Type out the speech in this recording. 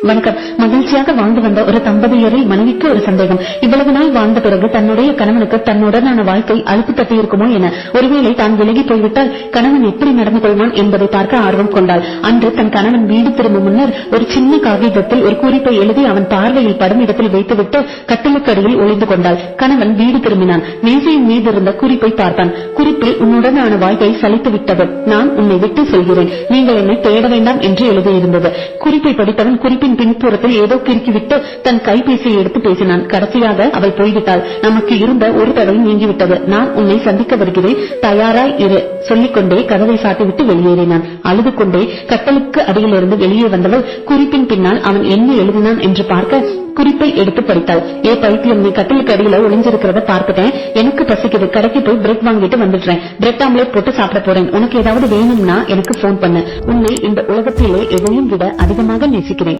வணக்கம். மகிழ்ச்சியாக வாழ்ந்து வந்த ஒரு தம்பதியரில் மனைவிக்கு ஒரு சந்தேகம். இவ்வளவு நாள் வாழ்ந்த பிறகு தன்னுடைய கணவனுக்கு தன்னுடனான வாழ்க்கை அழுப்பு தட்டி இருக்குமோ என. ஒருவேளை தான் விலகி போய்விட்டால் கணவன் எப்படி நடந்து கொள்வான் என்பதை பார்க்க ஆர்வம் கொண்டாள். அன்று தன் கணவன் வீடு திரும்பும் முன்னர் ஒரு சின்ன காகிதத்தில் ஒரு குறிப்பை எழுதி அவன் பார்வையில் படும் இடத்தில் வைத்துவிட்டு கட்டிலுக்கடியில் ஒளிந்து கொண்டாள். கணவன் வீடு திரும்பினான். மேசையின் மீது இருந்த குறிப்பை பார்த்தான். குறிப்பில் உன்னுடனான வாழ்க்கை சலித்து விட்டது, நான் உன்னை விட்டு செல்கிறேன், நீங்கள் என்னை தேட வேண்டாம் என்று எழுதியிருந்தது. குறிப்பை படித்தவன் குறிப்பின் பின்புறத்தில் ஏதோ கிறுக்கிவிட்டு தன் கைபேசியை எடுத்து பேசினான். கடைசியாக அவள் போய்விட்டாள். நமக்கு இருந்த ஒரு தடவை நீங்கிவிட்டது. நான் உன்னை சந்திக்க வருகிறேன், தயாராய் இரு சொல்லிக்கொண்டே கதவை சாட்டிவிட்டு வெளியேறினான். அழுது கொண்டே கட்டலுக்கு அடியிலிருந்து வெளியே வந்தவள் குறிப்பின் பின்னால் அவன் என்ன எழுதினான் என்று பார்க்க குறிப்பை எடுத்து படித்தாள். ஏ பைத்தியம், நீ கட்டலுக்கு அடியில ஒளிஞ்சிருக்கிறத பார்த்துட்டேன். எனக்கு பசிக்குது, கடைக்கு போய் பிரெட் வாங்கிட்டு வந்துடுறேன். பிரெட் ஆம்லேட் போட்டு சாப்பிட போறேன். உனக்கு ஏதாவது வேணும்னா எனக்கு போன் பண்ணு. உன்னை இந்த உலகத்திலே எதையும் விட அதிகமாக நேசிக்கிறேன்.